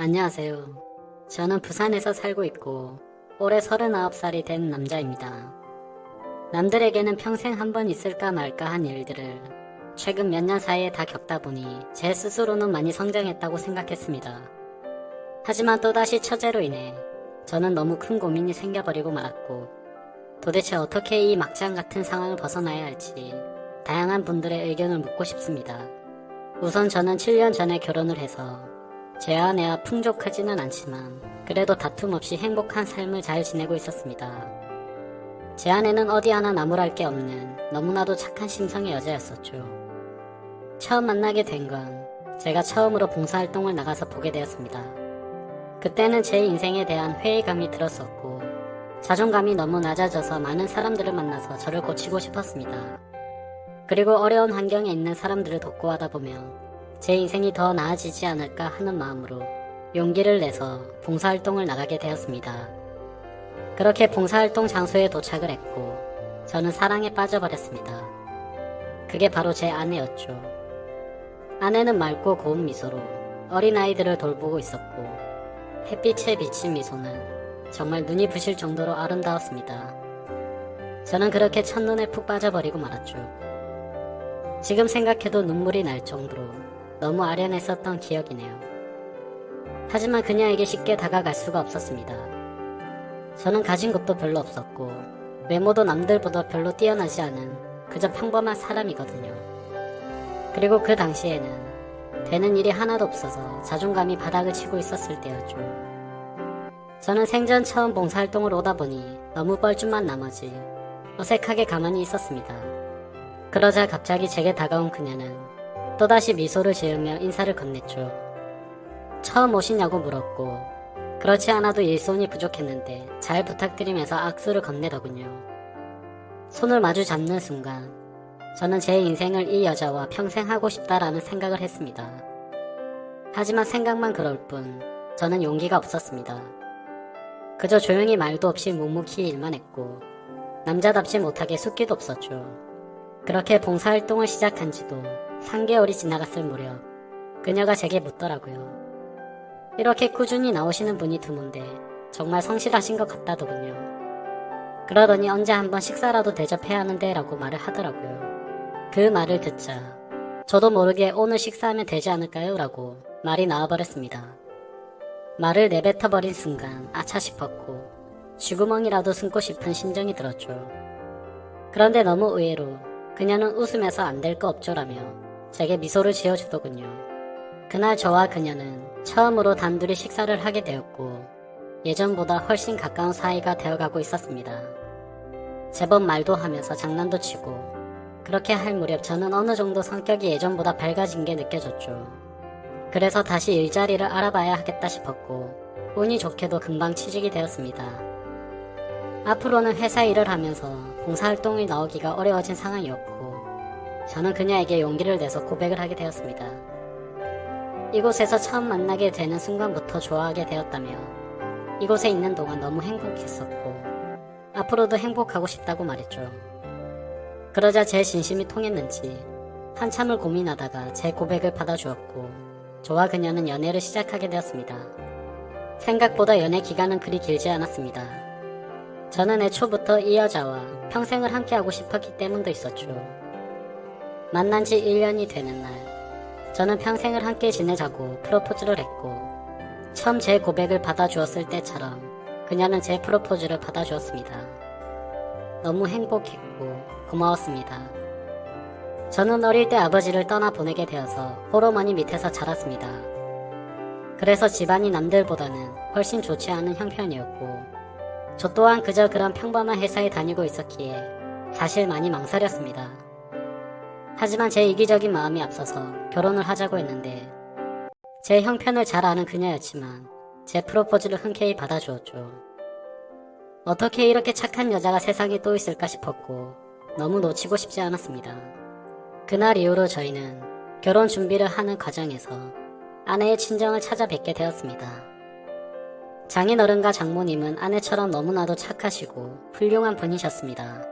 안녕하세요. 저는 부산에서 살고 있고 올해 39살이 된 남자입니다. 남들에게는 평생 한 번 있을까 말까 한 일들을 최근 몇 년 사이에 다 겪다 보니 제 스스로는 많이 성장했다고 생각했습니다. 하지만 또다시 처제로 인해 저는 너무 큰 고민이 생겨버리고 말았고, 도대체 어떻게 이 막장 같은 상황을 벗어나야 할지 다양한 분들의 의견을 묻고 싶습니다. 우선 저는 7년 전에 결혼을 해서 제 아내와 풍족하지는 않지만 그래도 다툼 없이 행복한 삶을 잘 지내고 있었습니다. 제 아내는 어디 하나 나무랄 게 없는 너무나도 착한 심성의 여자였었죠. 처음 만나게 된 건 제가 처음으로 봉사활동을 나가서 보게 되었습니다. 그때는 제 인생에 대한 회의감이 들었었고 자존감이 너무 낮아져서 많은 사람들을 만나서 저를 고치고 싶었습니다. 그리고 어려운 환경에 있는 사람들을 돕고 하다 보면 제 인생이 더 나아지지 않을까 하는 마음으로 용기를 내서 봉사활동을 나가게 되었습니다. 그렇게 봉사활동 장소에 도착을 했고 저는 사랑에 빠져버렸습니다. 그게 바로 제 아내였죠. 아내는 맑고 고운 미소로 어린아이들을 돌보고 있었고 햇빛에 비친 미소는 정말 눈이 부실 정도로 아름다웠습니다. 저는 그렇게 첫눈에 푹 빠져버리고 말았죠. 지금 생각해도 눈물이 날 정도로 너무 아련했었던 기억이네요. 하지만 그녀에게 쉽게 다가갈 수가 없었습니다. 저는 가진 것도 별로 없었고 외모도 남들보다 별로 뛰어나지 않은 그저 평범한 사람이거든요. 그리고 그 당시에는 되는 일이 하나도 없어서 자존감이 바닥을 치고 있었을 때였죠. 저는 생전 처음 봉사활동을 오다 보니 너무 뻘쭘한 나머지 어색하게 가만히 있었습니다. 그러자 갑자기 제게 다가온 그녀는 또다시 미소를 지으며 인사를 건넸죠. 처음 오시냐고 물었고 그렇지 않아도 일손이 부족했는데 잘 부탁드리면서 악수를 건네더군요. 손을 마주 잡는 순간 저는 제 인생을 이 여자와 평생 하고 싶다라는 생각을 했습니다. 하지만 생각만 그럴 뿐 저는 용기가 없었습니다. 그저 조용히 말도 없이 묵묵히 일만 했고 남자답지 못하게 숫기도 없었죠. 그렇게 봉사활동을 시작한 지도 3개월이 지나갔을 무렵 그녀가 제게 묻더라고요. 이렇게 꾸준히 나오시는 분이 드문데 정말 성실하신 것 같다더군요. 그러더니 언제 한번 식사라도 대접해야 하는데 라고 말을 하더라고요. 그 말을 듣자 저도 모르게 오늘 식사하면 되지 않을까요? 라고 말이 나와버렸습니다. 말을 내뱉어버린 순간 아차 싶었고 쥐구멍이라도 숨고 싶은 심정이 들었죠. 그런데 너무 의외로 그녀는 웃으면서 안 될 거 없죠라며 제게 미소를 지어주더군요. 그날 저와 그녀는 처음으로 단둘이 식사를 하게 되었고 예전보다 훨씬 가까운 사이가 되어가고 있었습니다. 제법 말도 하면서 장난도 치고 그렇게 할 무렵 저는 어느 정도 성격이 예전보다 밝아진 게 느껴졌죠. 그래서 다시 일자리를 알아봐야 하겠다 싶었고 운이 좋게도 금방 취직이 되었습니다. 앞으로는 회사 일을 하면서 봉사활동을 나오기가 어려워진 상황이었고 저는 그녀에게 용기를 내서 고백을 하게 되었습니다. 이곳에서 처음 만나게 되는 순간부터 좋아하게 되었다며 이곳에 있는 동안 너무 행복했었고 앞으로도 행복하고 싶다고 말했죠. 그러자 제 진심이 통했는지 한참을 고민하다가 제 고백을 받아주었고 저와 그녀는 연애를 시작하게 되었습니다. 생각보다 연애 기간은 그리 길지 않았습니다. 저는 애초부터 이 여자와 평생을 함께하고 싶었기 때문도 있었죠. 만난 지 1년이 되는 날 저는 평생을 함께 지내자고 프로포즈를 했고 처음 제 고백을 받아주었을 때처럼 그녀는 제 프로포즈를 받아주었습니다. 너무 행복했고 고마웠습니다. 저는 어릴 때 아버지를 떠나보내게 되어서 홀어머니 밑에서 자랐습니다. 그래서 집안이 남들보다는 훨씬 좋지 않은 형편이었고 저 또한 그저 그런 평범한 회사에 다니고 있었기에 사실 많이 망설였습니다. 하지만 제 이기적인 마음이 앞서서 결혼을 하자고 했는데 제 형편을 잘 아는 그녀였지만 제 프로포즈를 흔쾌히 받아주었죠. 어떻게 이렇게 착한 여자가 세상에 또 있을까 싶었고 너무 놓치고 싶지 않았습니다. 그날 이후로 저희는 결혼 준비를 하는 과정에서 아내의 친정을 찾아뵙게 되었습니다. 장인어른과 장모님은 아내처럼 너무나도 착하시고 훌륭한 분이셨습니다.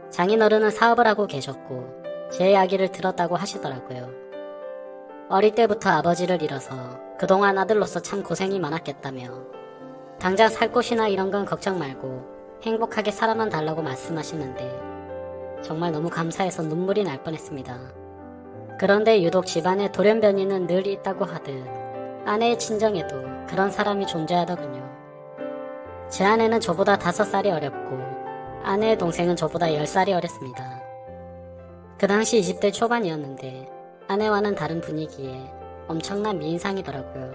장인어른은 사업을 하고 계셨고 제 이야기를 들었다고 하시더라고요. 어릴 때부터 아버지를 잃어서 그동안 아들로서 참 고생이 많았겠다며 당장 살 곳이나 이런 건 걱정 말고 행복하게 살아만 달라고 말씀하시는데 정말 너무 감사해서 눈물이 날 뻔했습니다. 그런데 유독 집안에 돌연변이는 늘 있다고 하듯 아내의 친정에도 그런 사람이 존재하더군요. 제 아내는 저보다 5살이 어렸고 아내의 동생은 저보다 10살이 어렸습니다. 그 당시 20대 초반이었는데 아내와는 다른 분위기에 엄청난 미인상이더라고요.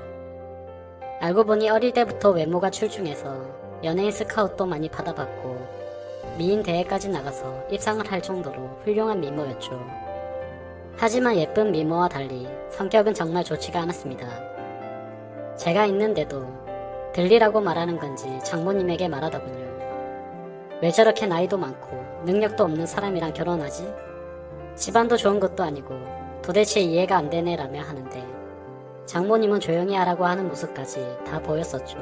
알고 보니 어릴 때부터 외모가 출중해서 연예인 스카웃도 많이 받아봤고 미인 대회까지 나가서 입상을 할 정도로 훌륭한 미모였죠. 하지만 예쁜 미모와 달리 성격은 정말 좋지가 않았습니다. 제가 있는데도 들리라고 말하는 건지 장모님에게 말하더군요. 왜 저렇게 나이도 많고 능력도 없는 사람이랑 결혼하지? 집안도 좋은 것도 아니고 도대체 이해가 안 되네라며 하는데 장모님은 조용히 하라고 하는 모습까지 다 보였었죠.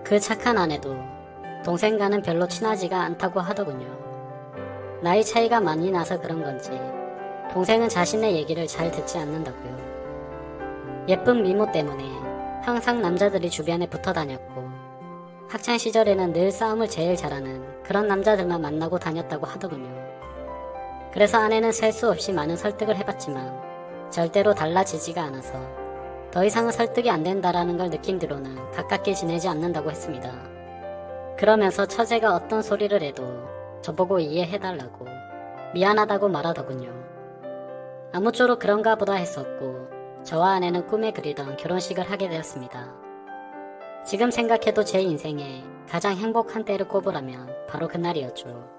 그 착한 아내도 동생과는 별로 친하지가 않다고 하더군요. 나이 차이가 많이 나서 그런 건지 동생은 자신의 얘기를 잘 듣지 않는다고요. 예쁜 미모 때문에 항상 남자들이 주변에 붙어 다녔고 학창시절에는 늘 싸움을 제일 잘하는 그런 남자들만 만나고 다녔다고 하더군요. 그래서 아내는 셀 수 없이 많은 설득을 해봤지만 절대로 달라지지가 않아서 더 이상은 설득이 안 된다라는 걸 느낀 뒤로는 가깝게 지내지 않는다고 했습니다. 그러면서 처제가 어떤 소리를 해도 저보고 이해해달라고 미안하다고 말하더군요. 아무쪼록 그런가 보다 했었고 저와 아내는 꿈에 그리던 결혼식을 하게 되었습니다. 지금 생각해도 제 인생에 가장 행복한 때를 꼽으라면 바로 그날이었죠.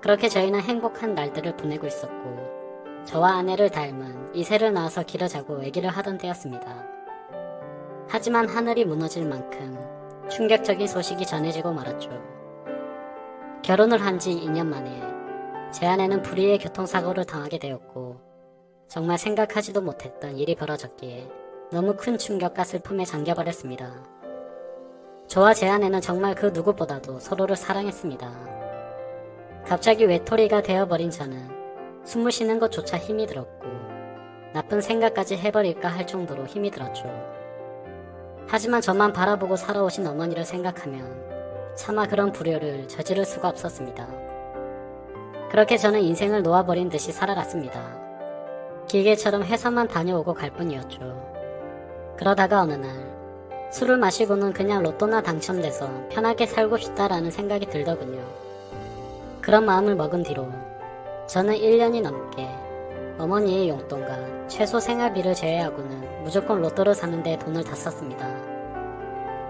그렇게 저희는 행복한 날들을 보내고 있었고 저와 아내를 닮은 이세를 낳아서 기르자고 얘기를 하던 때였습니다. 하지만 하늘이 무너질 만큼 충격적인 소식이 전해지고 말았죠. 결혼을 한 지 2년 만에 제 아내는 불의의 교통사고를 당하게 되었고 정말 생각하지도 못했던 일이 벌어졌기에 너무 큰 충격과 슬픔에 잠겨버렸습니다. 저와 제 아내는 정말 그 누구보다도 서로를 사랑했습니다. 갑자기 외톨이가 되어버린 저는 숨을 쉬는 것조차 힘이 들었고 나쁜 생각까지 해버릴까 할 정도로 힘이 들었죠. 하지만 저만 바라보고 살아오신 어머니를 생각하면 차마 그런 불효를 저지를 수가 없었습니다. 그렇게 저는 인생을 놓아버린 듯이 살아갔습니다. 기계처럼 회사만 다녀오고 갈 뿐이었죠. 그러다가 어느 날 술을 마시고는 그냥 로또나 당첨돼서 편하게 살고 싶다라는 생각이 들더군요. 그런 마음을 먹은 뒤로 저는 1년이 넘게 어머니의 용돈과 최소 생활비를 제외하고는 무조건 로또를 사는 데 돈을 다 썼습니다.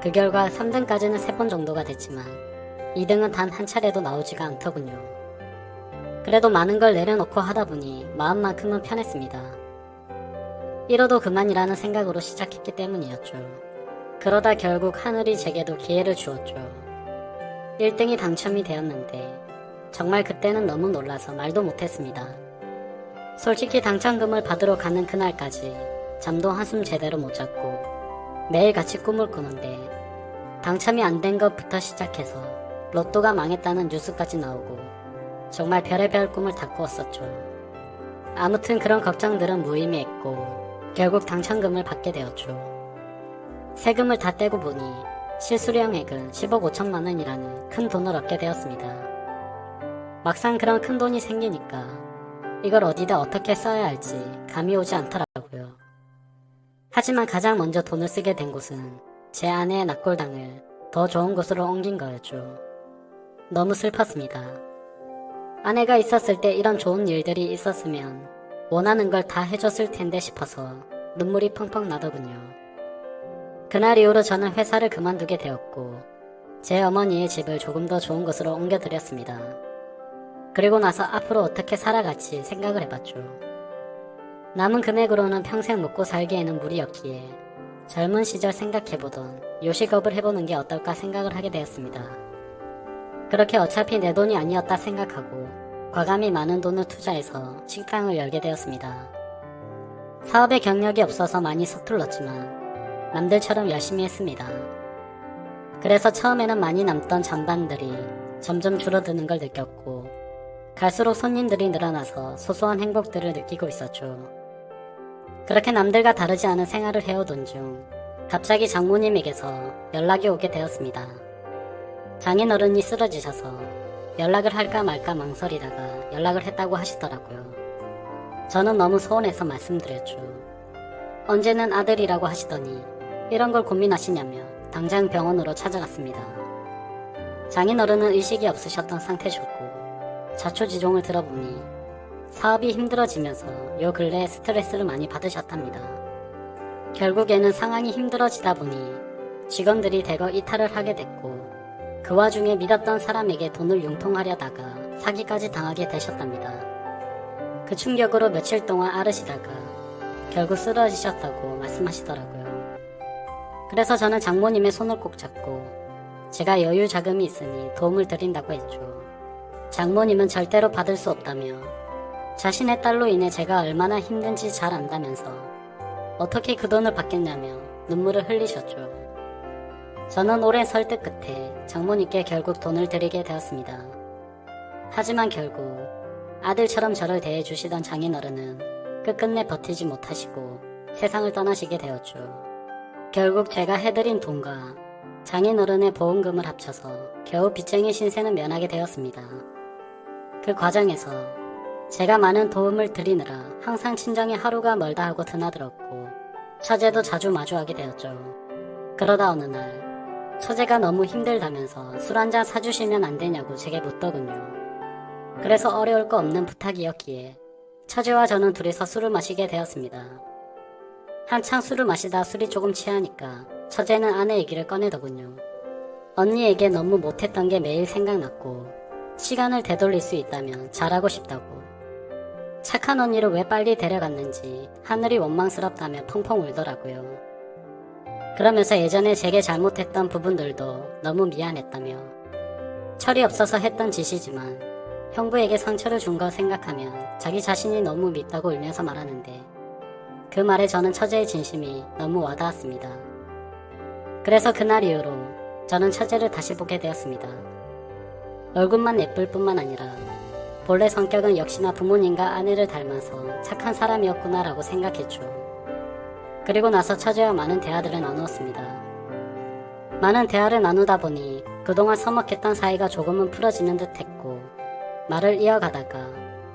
그 결과 3등까지는 3번 정도가 됐지만 2등은 단 한 차례도 나오지가 않더군요. 그래도 많은 걸 내려놓고 하다 보니 마음만큼은 편했습니다. 이러도 그만이라는 생각으로 시작했기 때문이었죠. 그러다 결국 하늘이 제게도 기회를 주었죠. 1등이 당첨이 되었는데 정말 그때는 너무 놀라서 말도 못했습니다. 솔직히 당첨금을 받으러 가는 그날까지 잠도 한숨 제대로 못 잤고 매일같이 꿈을 꾸는데 당첨이 안 된 것부터 시작해서 로또가 망했다는 뉴스까지 나오고 정말 별의별 꿈을 다 꾸었었죠. 아무튼 그런 걱정들은 무의미했고 결국 당첨금을 받게 되었죠. 세금을 다 떼고 보니 실수령액은 10억 5천만 원이라는 큰 돈을 얻게 되었습니다. 막상 그런 큰 돈이 생기니까 이걸 어디다 어떻게 써야 할지 감이 오지 않더라고요. 하지만 가장 먼저 돈을 쓰게 된 곳은 제 아내의 낙골당을 더 좋은 곳으로 옮긴 거였죠. 너무 슬펐습니다. 아내가 있었을 때 이런 좋은 일들이 있었으면 원하는 걸 다 해줬을 텐데 싶어서 눈물이 펑펑 나더군요. 그날 이후로 저는 회사를 그만두게 되었고 제 어머니의 집을 조금 더 좋은 곳으로 옮겨드렸습니다. 그리고 나서 앞으로 어떻게 살아갈지 생각을 해봤죠. 남은 금액으로는 평생 먹고 살기에는 무리였기에 젊은 시절 생각해보던 요식업을 해보는 게 어떨까 생각을 하게 되었습니다. 그렇게 어차피 내 돈이 아니었다 생각하고 과감히 많은 돈을 투자해서 식당을 열게 되었습니다. 사업에 경력이 없어서 많이 서툴렀지만 남들처럼 열심히 했습니다. 그래서 처음에는 많이 남던 잔반들이 점점 줄어드는 걸 느꼈고 갈수록 손님들이 늘어나서 소소한 행복들을 느끼고 있었죠. 그렇게 남들과 다르지 않은 생활을 해오던 중 갑자기 장모님에게서 연락이 오게 되었습니다. 장인어른이 쓰러지셔서 연락을 할까 말까 망설이다가 연락을 했다고 하시더라고요. 저는 너무 서운해서 말씀드렸죠. 언제는 아들이라고 하시더니 이런 걸 고민하시냐며 당장 병원으로 찾아갔습니다. 장인어른은 의식이 없으셨던 상태셨고 자초지종을 들어보니 사업이 힘들어지면서 요 근래에 스트레스를 많이 받으셨답니다. 결국에는 상황이 힘들어지다 보니 직원들이 대거 이탈을 하게 됐고 그 와중에 믿었던 사람에게 돈을 융통하려다가 사기까지 당하게 되셨답니다. 그 충격으로 며칠 동안 앓으시다가 결국 쓰러지셨다고 말씀하시더라고요. 그래서 저는 장모님의 손을 꼭 잡고 제가 여유 자금이 있으니 도움을 드린다고 했죠. 장모님은 절대로 받을 수 없다며 자신의 딸로 인해 제가 얼마나 힘든지 잘 안다면서 어떻게 그 돈을 받겠냐며 눈물을 흘리셨죠. 저는 오랜 설득 끝에 장모님께 결국 돈을 드리게 되었습니다. 하지만 결국 아들처럼 저를 대해주시던 장인어른은 끝끝내 버티지 못하시고 세상을 떠나시게 되었죠. 결국 제가 해드린 돈과 장인어른의 보험금을 합쳐서 겨우 빚쟁이 신세는 면하게 되었습니다. 그 과정에서 제가 많은 도움을 드리느라 항상 친정에 하루가 멀다 하고 드나들었고 처제도 자주 마주하게 되었죠. 그러다 어느 날 처제가 너무 힘들다면서 술 한잔 사주시면 안 되냐고 제게 묻더군요. 그래서 어려울 거 없는 부탁이었기에 처제와 저는 둘이서 술을 마시게 되었습니다. 한창 술을 마시다 술이 조금 취하니까 처제는 아내 얘기를 꺼내더군요. 언니에게 너무 못했던 게 매일 생각났고 시간을 되돌릴 수 있다면 잘하고 싶다고. 착한 언니를 왜 빨리 데려갔는지 하늘이 원망스럽다며 펑펑 울더라고요. 그러면서 예전에 제게 잘못했던 부분들도 너무 미안했다며 철이 없어서 했던 짓이지만 형부에게 상처를 준 거 생각하면 자기 자신이 너무 밉다고 울면서 말하는데 그 말에 저는 처제의 진심이 너무 와닿았습니다. 그래서 그날 이후로 저는 처제를 다시 보게 되었습니다. 얼굴만 예쁠 뿐만 아니라 본래 성격은 역시나 부모님과 아내를 닮아서 착한 사람이었구나라고 생각했죠. 그리고 나서 처제와 많은 대화들을 나누었습니다. 많은 대화를 나누다 보니 그동안 서먹했던 사이가 조금은 풀어지는 듯 했고 말을 이어가다가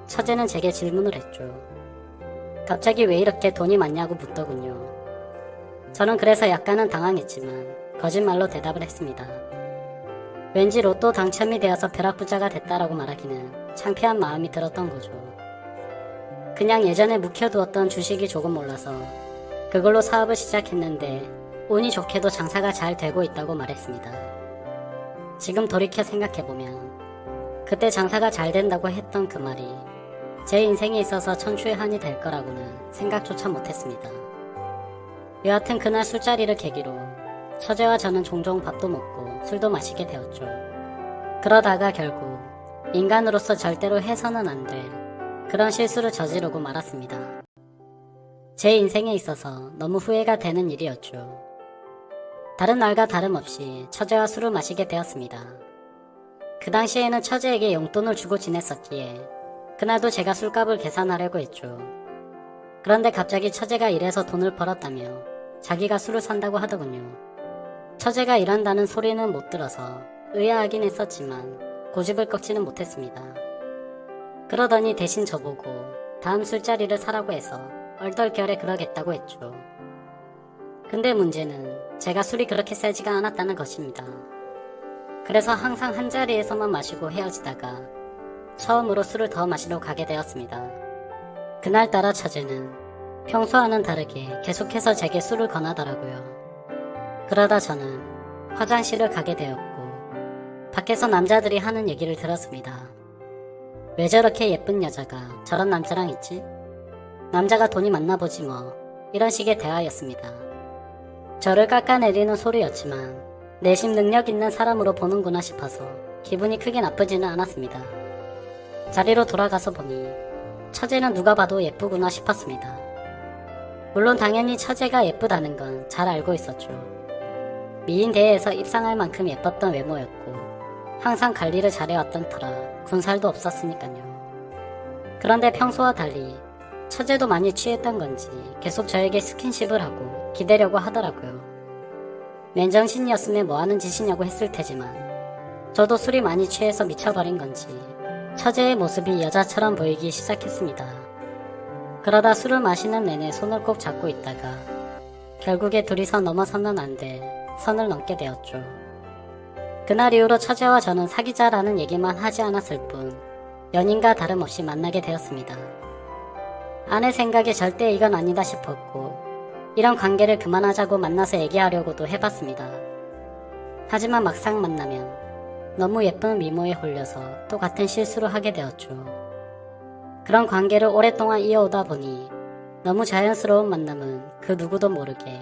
처제는 제게 질문을 했죠. 갑자기 왜 이렇게 돈이 많냐고 묻더군요. 저는 그래서 약간은 당황했지만 거짓말로 대답을 했습니다. 왠지 로또 당첨이 되어서 벼락부자가 됐다라고 말하기는 창피한 마음이 들었던 거죠. 그냥 예전에 묵혀두었던 주식이 조금 올라서 그걸로 사업을 시작했는데 운이 좋게도 장사가 잘 되고 있다고 말했습니다. 지금 돌이켜 생각해보면 그때 장사가 잘 된다고 했던 그 말이 제 인생에 있어서 천추의 한이 될 거라고는 생각조차 못했습니다. 여하튼 그날 술자리를 계기로 처제와 저는 종종 밥도 먹고 술도 마시게 되었죠. 그러다가 결국 인간으로서 절대로 해서는 안 될 그런 실수를 저지르고 말았습니다. 제 인생에 있어서 너무 후회가 되는 일이었죠. 다른 날과 다름없이 처제와 술을 마시게 되었습니다. 그 당시에는 처제에게 용돈을 주고 지냈었기에 그날도 제가 술값을 계산하려고 했죠. 그런데 갑자기 처제가 일해서 돈을 벌었다며 자기가 술을 산다고 하더군요. 처제가 일한다는 소리는 못 들어서 의아하긴 했었지만 고집을 꺾지는 못했습니다. 그러더니 대신 저보고 다음 술자리를 사라고 해서 얼떨결에 그러겠다고 했죠. 근데 문제는 제가 술이 그렇게 세지가 않았다는 것입니다. 그래서 항상 한 자리에서만 마시고 헤어지다가 처음으로 술을 더 마시러 가게 되었습니다. 그날따라 처제는 평소와는 다르게 계속해서 제게 술을 권하더라고요. 그러다 저는 화장실을 가게 되었고 밖에서 남자들이 하는 얘기를 들었습니다. 왜 저렇게 예쁜 여자가 저런 남자랑 있지? 남자가 돈이 많나 보지 뭐, 이런 식의 대화였습니다. 저를 깎아내리는 소리였지만 내심 능력 있는 사람으로 보는구나 싶어서 기분이 크게 나쁘지는 않았습니다. 자리로 돌아가서 보니 처제는 누가 봐도 예쁘구나 싶었습니다. 물론 당연히 처제가 예쁘다는 건 잘 알고 있었죠. 미인대회에서 입상할 만큼 예뻤던 외모였고 항상 관리를 잘해왔던 터라 군살도 없었으니까요. 그런데 평소와 달리 처제도 많이 취했던 건지 계속 저에게 스킨십을 하고 기대려고 하더라고요. 맨정신이었으면 뭐하는 짓이냐고 했을 테지만 저도 술이 많이 취해서 미쳐버린 건지 처제의 모습이 여자처럼 보이기 시작했습니다. 그러다 술을 마시는 내내 손을 꼭 잡고 있다가 결국에 둘이서 넘어서면 안 돼 선을 넘게 되었죠. 그날 이후로 처제와 저는 사귀자라는 얘기만 하지 않았을 뿐 연인과 다름없이 만나게 되었습니다. 아내 생각에 절대 이건 아니다 싶었고 이런 관계를 그만하자고 만나서 얘기하려고도 해봤습니다. 하지만 막상 만나면 너무 예쁜 미모에 홀려서 또 같은 실수를 하게 되었죠. 그런 관계를 오랫동안 이어오다 보니 너무 자연스러운 만남은 그 누구도 모르게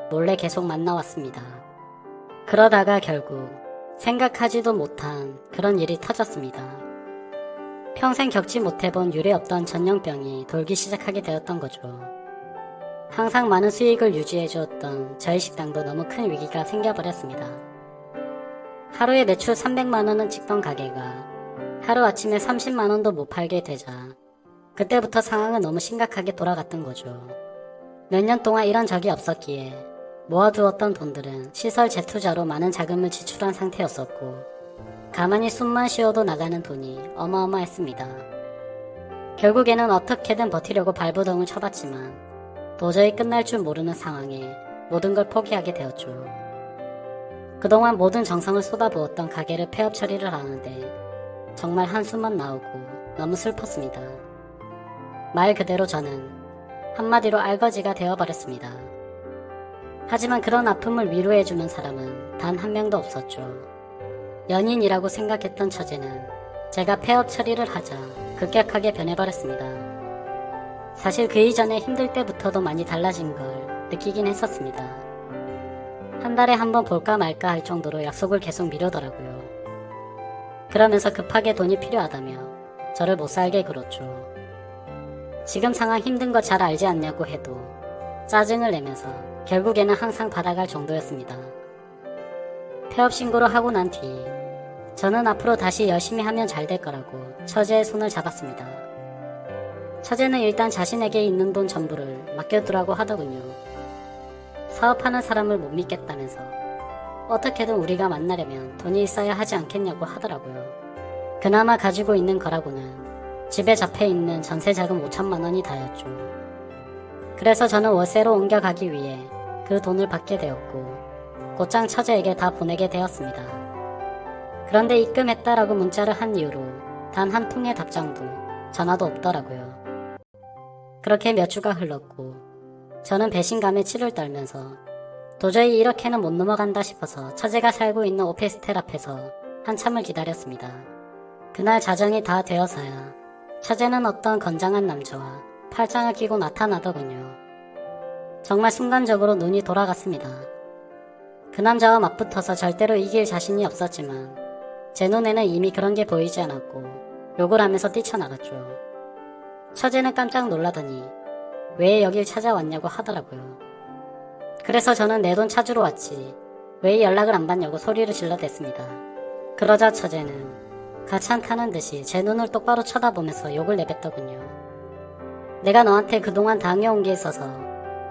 몰래 계속 만나왔습니다. 그러다가 결국 생각하지도 못한 그런 일이 터졌습니다. 평생 겪지 못해본 유례없던 전염병이 돌기 시작하게 되었던 거죠. 항상 많은 수익을 유지해주었던 저희 식당도 너무 큰 위기가 생겨버렸습니다. 하루에 매출 300만원은 찍던 가게가 하루아침에 30만원도 못 팔게 되자 그때부터 상황은 너무 심각하게 돌아갔던 거죠. 몇 년 동안 이런 적이 없었기에 모아두었던 돈들은 시설 재투자로 많은 자금을 지출한 상태였었고 가만히 숨만 쉬어도 나가는 돈이 어마어마했습니다. 결국에는 어떻게든 버티려고 발버둥을 쳐봤지만 도저히 끝날 줄 모르는 상황에 모든 걸 포기하게 되었죠. 그동안 모든 정성을 쏟아부었던 가게를 폐업 처리를 하는데 정말 한숨만 나오고 너무 슬펐습니다. 말 그대로 저는 한마디로 알거지가 되어버렸습니다. 하지만 그런 아픔을 위로해주는 사람은 단 한 명도 없었죠. 연인이라고 생각했던 처제는 제가 폐업 처리를 하자 급격하게 변해버렸습니다. 사실 그 이전에 힘들 때부터도 많이 달라진 걸 느끼긴 했었습니다. 한 달에 한 번 볼까 말까 할 정도로 약속을 계속 미루더라고요. 그러면서 급하게 돈이 필요하다며 저를 못살게 굴었죠. 지금 상황 힘든 거 잘 알지 않냐고 해도 짜증을 내면서 결국에는 항상 받아갈 정도였습니다. 폐업 신고를 하고 난 뒤 저는 앞으로 다시 열심히 하면 잘 될 거라고 처제의 손을 잡았습니다. 처제는 일단 자신에게 있는 돈 전부를 맡겨두라고 하더군요. 사업하는 사람을 못 믿겠다면서 어떻게든 우리가 만나려면 돈이 있어야 하지 않겠냐고 하더라고요. 그나마 가지고 있는 거라고는 집에 잡혀있는 전세자금 5천만 원이 다였죠. 그래서 저는 월세로 옮겨가기 위해 그 돈을 받게 되었고 곧장 처제에게 다 보내게 되었습니다. 그런데 입금했다라고 문자를 한 이후로 단 한 통의 답장도 전화도 없더라고요. 그렇게 몇 주가 흘렀고 저는 배신감에 치를 떨면서 도저히 이렇게는 못 넘어간다 싶어서 처제가 살고 있는 오피스텔 앞에서 한참을 기다렸습니다. 그날 자정이 다 되어서야 처제는 어떤 건장한 남자와 팔짱을 끼고 나타나더군요. 정말 순간적으로 눈이 돌아갔습니다. 그 남자와 맞붙어서 절대로 이길 자신이 없었지만 제 눈에는 이미 그런 게 보이지 않았고 욕을 하면서 뛰쳐나갔죠. 처제는 깜짝 놀라더니 왜 여길 찾아왔냐고 하더라고요. 그래서 저는 내 돈 찾으러 왔지 왜 연락을 안 받냐고 소리를 질러댔습니다. 그러자 처제는 가찬 타는 듯이 제 눈을 똑바로 쳐다보면서 욕을 내뱉더군요. 내가 너한테 그동안 당해온 게 있어서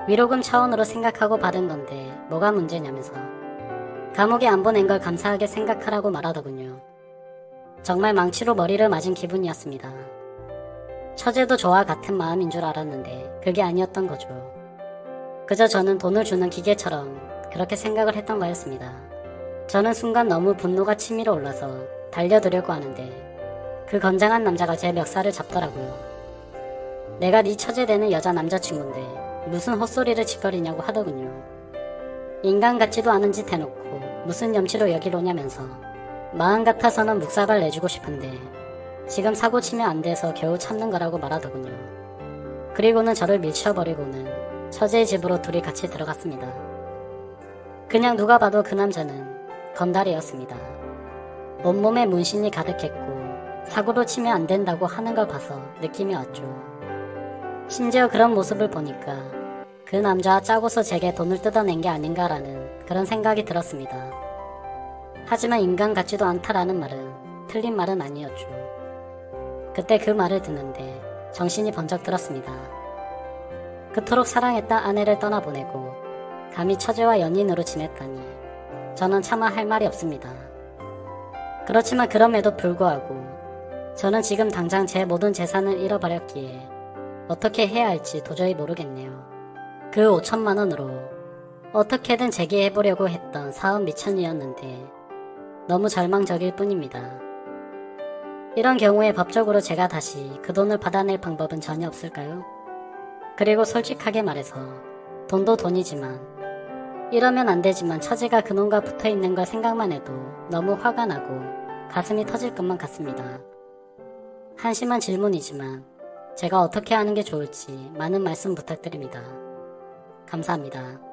위로금 차원으로 생각하고 받은 건데 뭐가 문제냐면서 감옥에 안 보낸 걸 감사하게 생각하라고 말하더군요. 정말 망치로 머리를 맞은 기분이었습니다. 처제도 저와 같은 마음인 줄 알았는데 그게 아니었던 거죠. 그저 저는 돈을 주는 기계처럼 그렇게 생각을 했던 거였습니다. 저는 순간 너무 분노가 치밀어 올라서 달려들려고 하는데 그 건장한 남자가 제 멱살을 잡더라고요. 내가 네 처제 되는 여자 남자친구인데 무슨 헛소리를 짓거리냐고 하더군요. 인간 같지도 않은 짓 해놓고 무슨 염치로 여길 오냐면서 마음 같아서는 묵사발 내주고 싶은데 지금 사고 치면 안 돼서 겨우 참는 거라고 말하더군요. 그리고는 저를 밀쳐버리고는 처제의 집으로 둘이 같이 들어갔습니다. 그냥 누가 봐도 그 남자는 건달이었습니다. 온몸에 문신이 가득했고 사고로 치면 안 된다고 하는 걸 봐서 느낌이 왔죠. 심지어 그런 모습을 보니까 그 남자와 짜고서 제게 돈을 뜯어낸 게 아닌가라는 그런 생각이 들었습니다. 하지만 인간 같지도 않다라는 말은 틀린 말은 아니었죠. 그때 그 말을 듣는데 정신이 번쩍 들었습니다. 그토록 사랑했던 아내를 떠나보내고 감히 처제와 연인으로 지냈다니 저는 차마 할 말이 없습니다. 그렇지만 그럼에도 불구하고 저는 지금 당장 제 모든 재산을 잃어버렸기에 어떻게 해야 할지 도저히 모르겠네요. 그 5천만 원으로 어떻게든 재기해보려고 했던 사업 미천이었는데 너무 절망적일 뿐입니다. 이런 경우에 법적으로 제가 다시 그 돈을 받아낼 방법은 전혀 없을까요? 그리고 솔직하게 말해서 돈도 돈이지만 이러면 안 되지만 처제가 그놈과 붙어있는 걸 생각만 해도 너무 화가 나고 가슴이 터질 것만 같습니다. 한심한 질문이지만 제가 어떻게 하는 게 좋을지 많은 말씀 부탁드립니다. 감사합니다.